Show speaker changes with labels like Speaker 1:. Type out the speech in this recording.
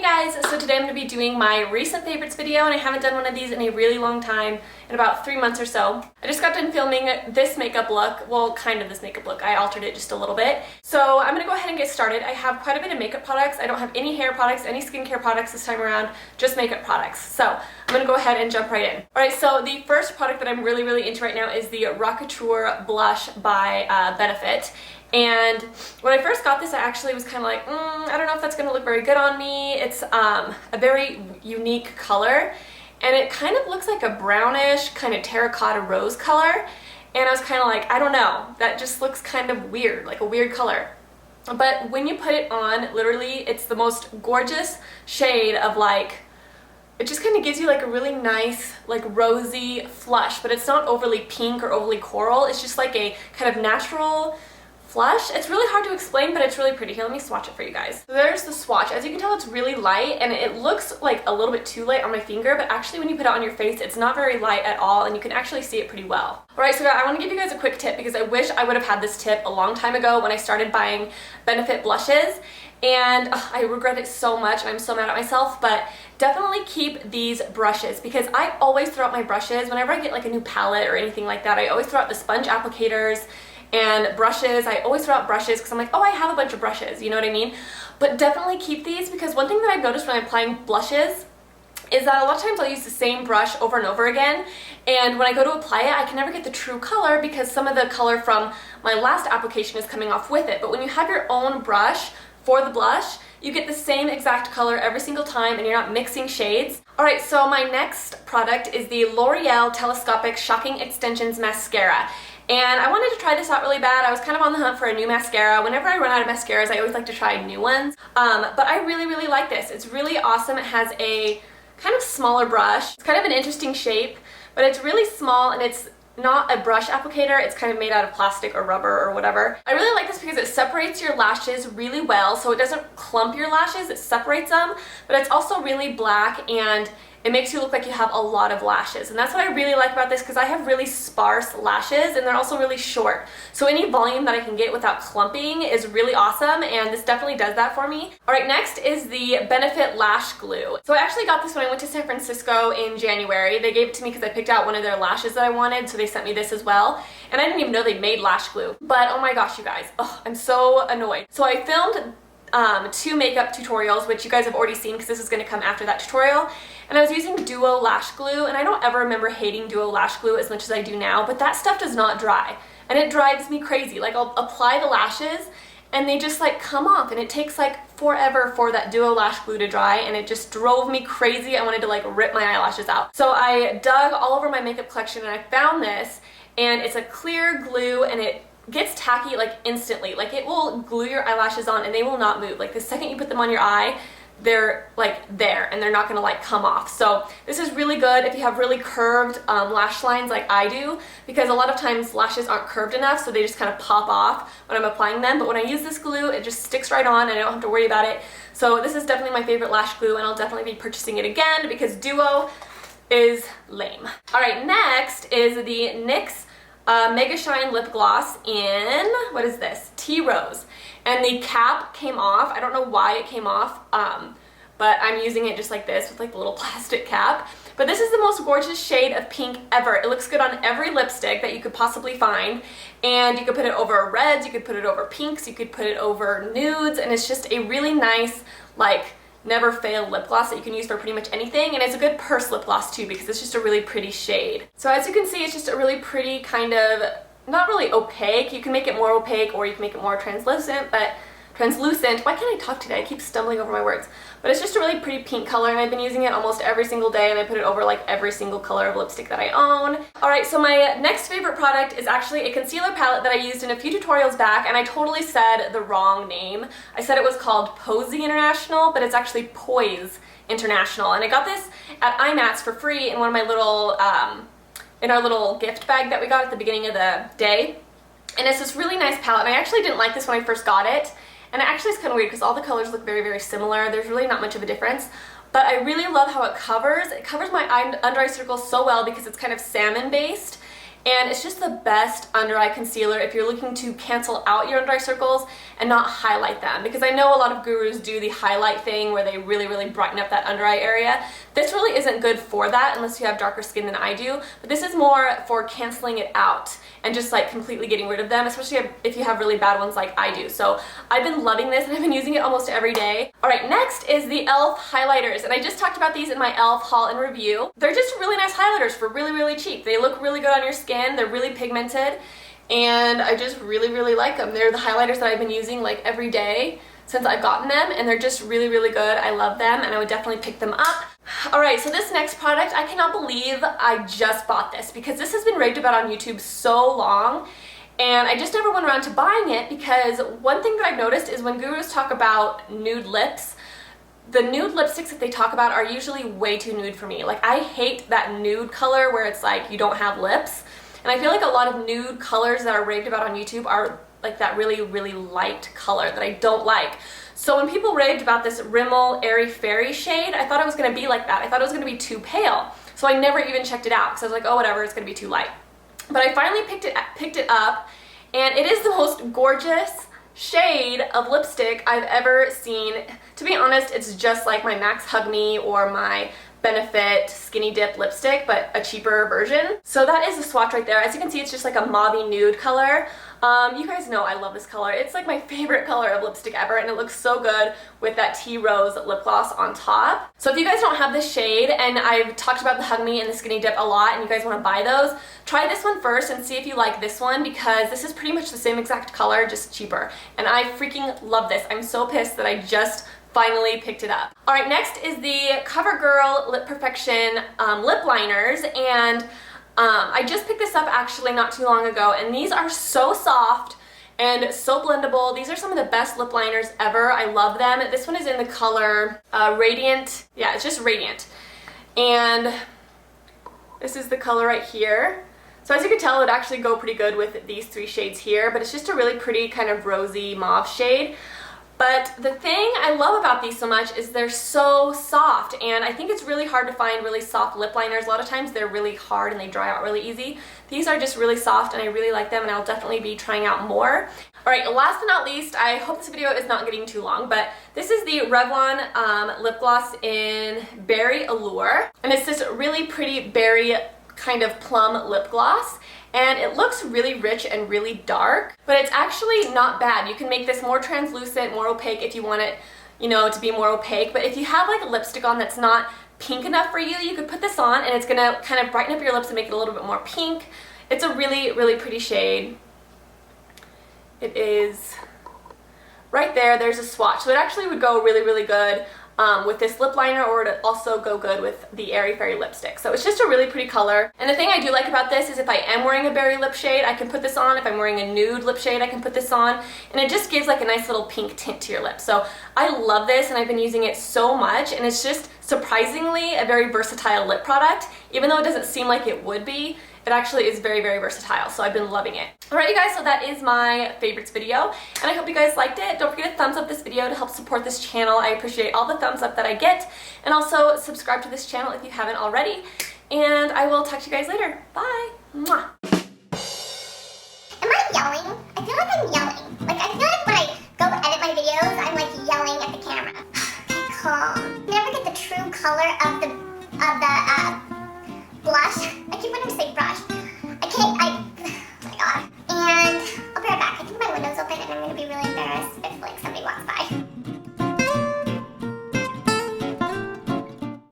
Speaker 1: guys, so today I'm going to be doing my recent favorites video, and I haven't done one of these in a really long time, in about 3 months or so. I just got done filming this makeup look, well kind of this makeup look, I altered it just a little bit. So I'm going to go ahead and get started. I have quite a bit of makeup products. I don't have any hair products, any skincare products this time around, just makeup products. So I'm going to go ahead and jump right in. Alright, so the first product that I'm really into right now is the DRUGSTORE blush by Benefit. And when I first got this, I actually was kind of like, I don't know if that's going to look very good on me. It's a very unique color, and it kind of looks like a brownish, kind of terracotta rose color. And I was kind of like, I don't know, that just looks kind of weird, like a weird color. But when you put it on, literally, it's the most gorgeous shade of like, it just kind of gives you like a really nice, like rosy flush, but it's not overly pink or overly coral. It's just like a kind of natural flush. It's really hard to explain, but it's really pretty. Here, let me swatch it for you guys. So there's the swatch. As you can tell, it's really light, and it looks like a little bit too light on my finger, but actually when you put it on your face, it's not very light at all, and you can actually see it pretty well. Alright, so I want to give you guys a quick tip, because I wish I would have had this tip a long time ago when I started buying Benefit blushes, and I regret it so much, and I'm so mad at myself, but definitely keep these brushes, because I always throw out my brushes. Whenever I get like a new palette or anything like that, I always throw out the sponge applicators and brushes. I always throw out brushes because I'm like, oh, I have a bunch of brushes, you know what I mean? But definitely keep these, because one thing that I've noticed when I'm applying blushes is that a lot of times I'll use the same brush over and over again, and when I go to apply it, I can never get the true color because some of the color from my last application is coming off with it. But when you have your own brush for the blush, you get the same exact color every single time, and you're not mixing shades. Alright, so my next product is the L'Oreal Telescopic Shocking Extensions Mascara. And I wanted to try this out really bad. I was kind of on the hunt for a new mascara. Whenever I run out of mascaras, I always like to try new ones. But I really like this. It's really awesome. It has a kind of smaller brush. It's kind of an interesting shape, but it's really small, and it's not a brush applicator. It's kind of made out of plastic or rubber or whatever. I really like this because it separates your lashes really well, so it doesn't clump your lashes, it separates them, but it's also really black, and it makes you look like you have a lot of lashes. And that's what I really like about this, because I have really sparse lashes, and they're also really short. So any volume that I can get without clumping is really awesome, and this definitely does that for me. Alright, next is the Benefit Lash Glue. So I actually got this when I went to San Francisco in January. They gave it to me because I picked out one of their lashes that I wanted, so they sent me this as well. And I didn't even know they made lash glue. But oh my gosh, you guys, I'm so annoyed. So I filmed 2 makeup tutorials, which you guys have already seen because this is going to come after that tutorial, and I was using Duo lash glue, and I don't ever remember hating Duo lash glue as much as I do now, but that stuff does not dry, and it drives me crazy. Like, I'll apply the lashes and they just like come off, and it takes like forever for that Duo lash glue to dry, and it just drove me crazy. I wanted to like rip my eyelashes out. So I dug all over my makeup collection, and I found this, and it's a clear glue, and it gets tacky like instantly. Like, it will glue your eyelashes on and they will not move. Like, the second you put them on your eye, they're like there, and they're not gonna like come off. So this is really good if you have really curved lash lines like I do, because a lot of times lashes aren't curved enough, so they just kind of pop off when I'm applying them. But when I use this glue, it just sticks right on, and I don't have to worry about it. So this is definitely my favorite lash glue, and I'll definitely be purchasing it again because Duo is lame. Alright, next is the NYX Mega Shine Lip Gloss in, what is this? Tea Rose. And the cap came off. I don't know why it came off, but I'm using it just like this with like the little plastic cap. But this is the most gorgeous shade of pink ever. It looks good on every lipstick that you could possibly find. And you could put it over reds, you could put it over pinks, you could put it over nudes, and it's just a really nice, like, never fail lip gloss that you can use for pretty much anything. And it's a good purse lip gloss too, because it's just a really pretty shade. So as you can see, it's just a really pretty kind of, not really opaque. You can make it more opaque, or you can make it more translucent, but translucent. Why can't I talk today? I keep stumbling over my words. But it's just a really pretty pink color, and I've been using it almost every single day, and I put it over like every single color of lipstick that I own. Alright, so my next favorite product is actually a concealer palette that I used in a few tutorials back, and I totally said the wrong name. I said it was called Posy International, but it's actually Poise International. And I got this at IMATS for free in one of my little, in our little gift bag that we got at the beginning of the day. And it's this really nice palette, and I actually didn't like this when I first got it. And actually it's kind of weird because all the colors look very similar. There's really not much of a difference. But I really love how it covers. It covers my under eye circles so well because it's kind of salmon based. and it's just the best under eye concealer if you're looking to cancel out your under eye circles and not highlight them, because I know a lot of gurus do the highlight thing where they really brighten up that under eye area. This really isn't good for that unless you have darker skin than I do, but this is more for canceling it out and just like completely getting rid of them, especially if you have really bad ones like I do. So I've been loving this and I've been using it almost every day. Alright, next is the e.l.f. highlighters, and I just talked about these in my e.l.f. haul and review. They're just really nice highlighters for really cheap. They look really good on your skin, they're really pigmented, and I just really like them. They're the highlighters that I've been using like every day since I've gotten them, and they're just really good. I love them and I would definitely pick them up. Alright, so this next product, I cannot believe I just bought this because this has been raved about on YouTube so long, and I just never went around to buying it because one thing that I've noticed is when gurus talk about nude lips, the nude lipsticks that they talk about are usually way too nude for me. Like, I hate that nude color where it's like you don't have lips, and I feel like a lot of nude colors that are raved about on YouTube are like that really light color that I don't like. So when people raved about this Rimmel Airy Fairy shade, I thought it was going to be like that. I thought it was going to be too pale. So I never even checked it out because I was like, oh whatever, it's going to be too light. But I finally picked it up, and it is the most gorgeous shade of lipstick I've ever seen. To be honest, it's just like my Max Hug Me or my Benefit Skinny Dip lipstick, but a cheaper version. So that is the swatch right there. As you can see, it's just like a mauvey nude color. You guys know I love this color. It's like my favorite color of lipstick ever, and it looks so good with that Tea Rose lip gloss on top. So if you guys don't have this shade, and I've talked about the Hug Me and the Skinny Dip a lot, and you guys want to buy those, try this one first and see if you like this one, because this is pretty much the same exact color, just cheaper. And I freaking love this. I'm so pissed that I just finally picked it up. Alright, next is the CoverGirl Lip Perfection lip liners, and I just picked this up actually not too long ago, and these are so soft and so blendable. These are some of the best lip liners ever. I love them. This one is in the color Radiant. Yeah, it's just Radiant. And this is the color right here. So as you can tell, it would actually go pretty good with these three shades here, but it's just a really pretty kind of rosy mauve shade. But the thing I love about these so much is they're so soft, and I think it's really hard to find really soft lip liners. A lot of times they're really hard and they dry out really easy. These are just really soft and I really like them, and I'll definitely be trying out more. Alright, last but not least, I hope this video is not getting too long, but this is the Revlon lip gloss in Berry Allure, and it's this really pretty berry kind of plum lip gloss. And it looks really rich and really dark, but it's actually not bad. You can make this more translucent, more opaque if you want it, you know, to be more opaque. But if you have like a lipstick on that's not pink enough for you, you could put this on and it's gonna kind of brighten up your lips and make it a little bit more pink. It's a really pretty shade. It is right there. There's a swatch. So it actually would go really good with this lip liner, or it would also go good with the Airy Fairy lipstick. So it's just a really pretty color. And the thing I do like about this is if I am wearing a berry lip shade, I can put this on. If I'm wearing a nude lip shade, I can put this on. And it just gives like a nice little pink tint to your lips. So I love this, and I've been using it so much, and it's just surprisingly a very versatile lip product. Even though it doesn't seem like it would be, it actually is very versatile, so I've been loving it. Alright you guys, so that is my favorites video, and I hope you guys liked it. Don't forget to thumbs up this video to help support this channel. I appreciate all the thumbs up that I get, and also subscribe to this channel if you haven't already, and I will talk to you guys later. Bye! Mwah.
Speaker 2: Am I yelling? I feel like I'm yelling. Like, I feel like when I go edit my videos, I'm like yelling at the camera. Okay, calm. You never get the true color of the blush. I keep wanting to say brush.